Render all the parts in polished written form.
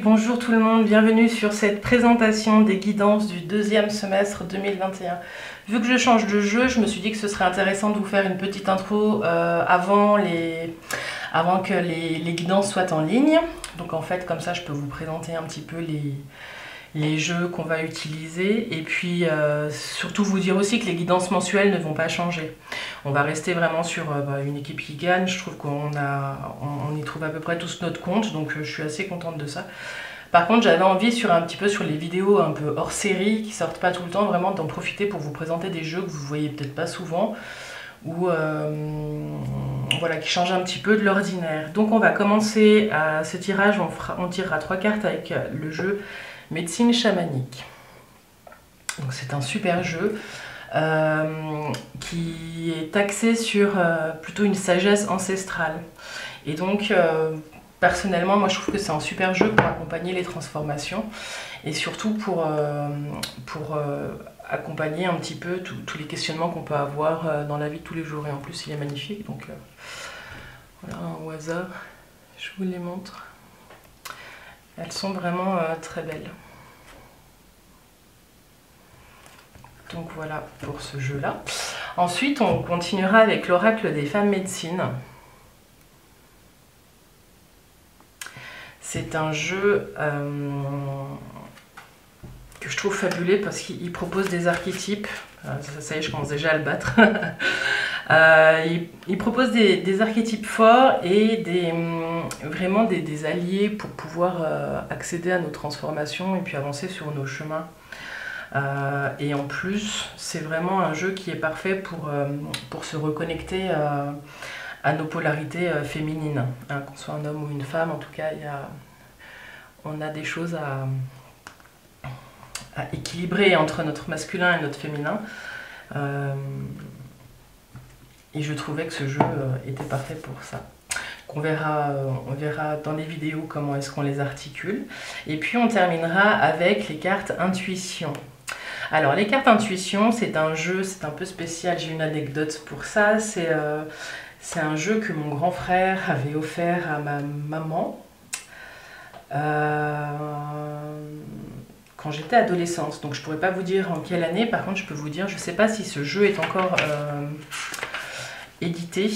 bonjour tout le monde, bienvenue sur cette présentation des guidances du deuxième semestre 2021. Vu que je change de jeu, je me suis dit que ce serait intéressant de vous faire une petite intro avant que les guidances soient en ligne. Donc en fait, comme ça, je peux vous présenter un petit peu les jeux qu'on va utiliser et puis surtout vous dire aussi que les guidances mensuelles ne vont pas changer. On va rester vraiment sur une équipe qui gagne. Je trouve qu'on y trouve à peu près tous notre compte, donc je suis assez contente de ça. Par contre, j'avais envie un petit peu sur les vidéos un peu hors série qui sortent pas tout le temps, vraiment d'en profiter pour vous présenter des jeux que vous voyez peut-être pas souvent ou voilà, qui changent un petit peu de l'ordinaire. Donc on va commencer à ce tirage, on tirera 3 cartes avec le jeu Médecine chamanique. Donc c'est un super jeu qui est axé sur plutôt une sagesse ancestrale. Et donc personnellement, moi je trouve que c'est un super jeu pour accompagner les transformations et surtout pour accompagner un petit peu tous les questionnements qu'on peut avoir dans la vie de tous les jours. Et en plus il est magnifique, donc voilà, au hasard, je vous les montre. Elles sont vraiment très belles. Donc voilà pour ce jeu-là. Ensuite, on continuera avec l'oracle des femmes médecines. C'est un jeu que je trouve fabuleux parce qu'il propose des archétypes. Ça y est, je commence déjà à le battre. Il propose des archétypes forts et vraiment des alliés pour pouvoir accéder à nos transformations et puis avancer sur nos chemins. Et en plus, c'est vraiment un jeu qui est parfait pour se reconnecter à nos polarités féminines. Hein, qu'on soit un homme ou une femme, en tout cas, on a des choses à équilibrer entre notre masculin et notre féminin. Et je trouvais que ce jeu était parfait pour ça. On verra dans les vidéos comment est-ce qu'on les articule. Et puis on terminera avec les cartes intuition. Alors les cartes intuition, c'est un jeu, c'est un peu spécial, j'ai une anecdote pour ça. C'est un jeu que mon grand frère avait offert à ma maman quand j'étais adolescente. Donc je ne pourrais pas vous dire en quelle année, par contre je peux vous dire, je ne sais pas si ce jeu est encore édité.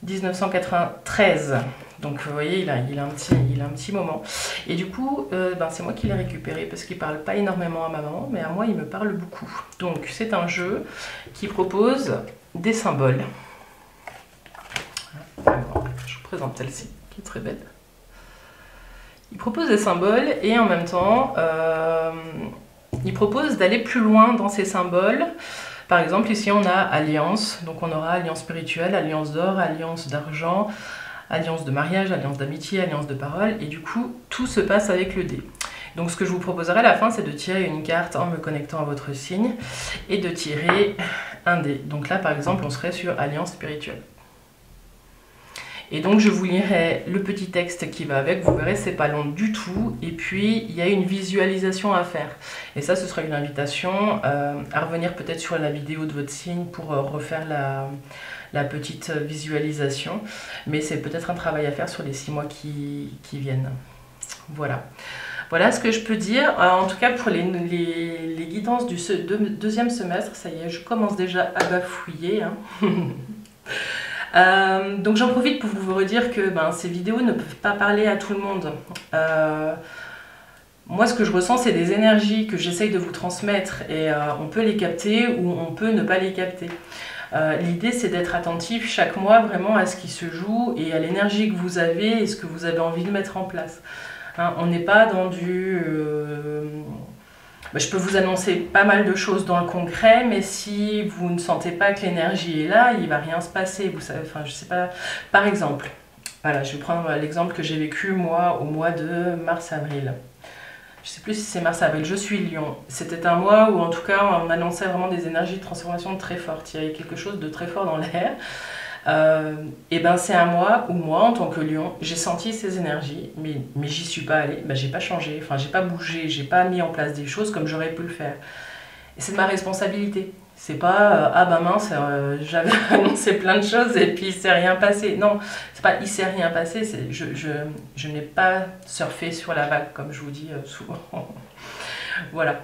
1993, donc vous voyez il a un petit moment et du coup c'est moi qui l'ai récupéré parce qu'il parle pas énormément à ma maman mais à moi il me parle beaucoup. Donc c'est un jeu qui propose des symboles. Alors, je vous présente celle-ci qui est très belle. Il propose des symboles et en même temps il propose d'aller plus loin dans ces symboles. Par exemple, ici on a alliance, donc on aura alliance spirituelle, alliance d'or, alliance d'argent, alliance de mariage, alliance d'amitié, alliance de parole, et du coup, tout se passe avec le dé. Donc ce que je vous proposerai à la fin, c'est de tirer une carte en me connectant à votre signe, et de tirer un dé. Donc là, par exemple, on serait sur alliance spirituelle. Et donc je vous lirai le petit texte qui va avec, vous verrez c'est pas long du tout, et puis il y a une visualisation à faire. Et ça ce sera une invitation à revenir peut-être sur la vidéo de votre signe pour refaire la petite visualisation. Mais c'est peut-être un travail à faire sur les 6 mois qui viennent. Voilà. Voilà ce que je peux dire. En tout cas pour les guidances du deuxième semestre, ça y est, je commence déjà à bafouiller. Hein. Donc j'en profite pour vous redire que ces vidéos ne peuvent pas parler à tout le monde. Moi ce que je ressens c'est des énergies que j'essaye de vous transmettre et on peut les capter ou on peut ne pas les capter. L'idée c'est d'être attentif chaque mois vraiment à ce qui se joue et à l'énergie que vous avez et ce que vous avez envie de mettre en place. Hein, on n'est pas dans du... je peux vous annoncer pas mal de choses dans le concret, mais si vous ne sentez pas que l'énergie est là, il ne va rien se passer. Vous savez, enfin, je sais pas. Par exemple, voilà, je vais prendre l'exemple que j'ai vécu moi au mois de mars-avril. Je ne sais plus si c'est mars-avril, je suis Lion. C'était un mois où en tout cas on annonçait vraiment des énergies de transformation très fortes. Il y avait quelque chose de très fort dans l'air. Et c'est un mois où moi en tant que lion j'ai senti ces énergies mais j'y suis pas allée, j'ai pas changé, enfin j'ai pas bougé, j'ai pas mis en place des choses comme j'aurais pu le faire et c'est de ma responsabilité. C'est pas ah bah mince, j'avais annoncé plein de choses et puis il s'est rien passé. Non, c'est pas il s'est rien passé, c'est je n'ai pas surfé sur la vague comme je vous dis souvent. Voilà.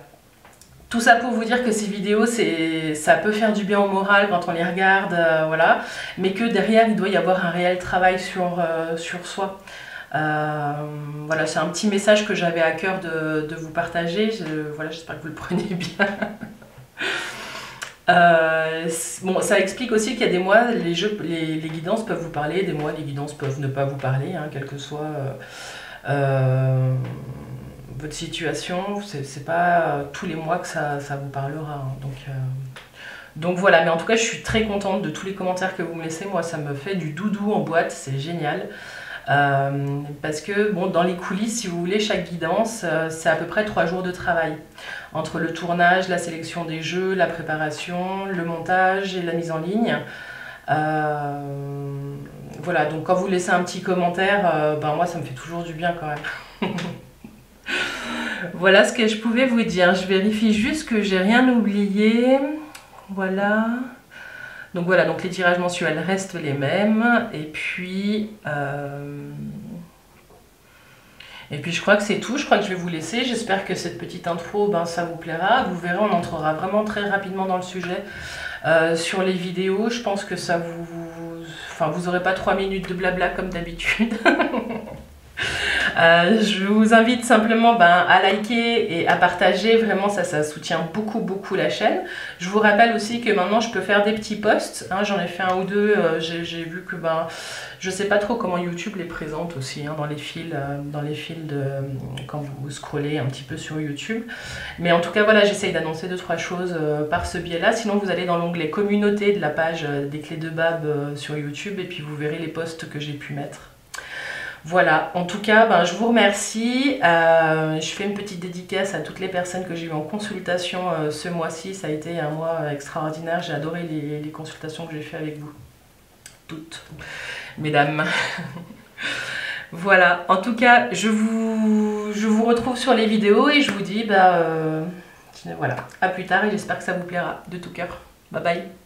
Tout ça pour vous dire que ces vidéos, ça peut faire du bien au moral quand on les regarde, voilà, mais que derrière il doit y avoir un réel travail sur soi. Voilà, c'est un petit message que j'avais à cœur de vous partager. Voilà, j'espère que vous le prenez bien. Bon, ça explique aussi qu'il y a des mois, les guidances peuvent vous parler, des mois, les guidances peuvent ne pas vous parler, hein, quelle que soit votre situation. C'est pas tous les mois que ça vous parlera. Hein, donc voilà, mais en tout cas, je suis très contente de tous les commentaires que vous me laissez. Moi, ça me fait du doudou en boîte, c'est génial. Parce que bon, dans les coulisses, si vous voulez, chaque guidance, c'est à peu près 3 jours de travail. Entre le tournage, la sélection des jeux, la préparation, le montage et la mise en ligne. Voilà, donc quand vous laissez un petit commentaire, ben moi ça me fait toujours du bien quand même. Voilà ce que je pouvais vous dire. Je vérifie juste que j'ai rien oublié. Voilà. Donc voilà, donc les tirages mensuels restent les mêmes. Et puis je crois que c'est tout. Je crois que je vais vous laisser. J'espère que cette petite intro, ben, ça vous plaira. Vous verrez, on entrera vraiment très rapidement dans le sujet. Sur les vidéos, je pense que ça vous aurez pas 3 minutes de blabla comme d'habitude. Je vous invite simplement à liker et à partager, vraiment ça soutient beaucoup la chaîne. Je vous rappelle aussi que maintenant je peux faire des petits posts, hein, j'en ai fait un ou deux, j'ai vu que je sais pas trop comment YouTube les présente aussi, hein, dans les fils quand vous scrollez un petit peu sur YouTube. Mais en tout cas voilà, j'essaye d'annoncer 2-3 choses par ce biais-là. Sinon vous allez dans l'onglet communauté de la page des clés de Bab sur YouTube et puis vous verrez les posts que j'ai pu mettre. Voilà, en tout cas, je vous remercie. Je fais une petite dédicace à toutes les personnes que j'ai eues en consultation ce mois-ci. Ça a été un mois extraordinaire. J'ai adoré les consultations que j'ai fait avec vous. Toutes, mesdames. Voilà, en tout cas, je vous retrouve sur les vidéos et je vous dis, voilà, à plus tard et j'espère que ça vous plaira de tout cœur. Bye bye.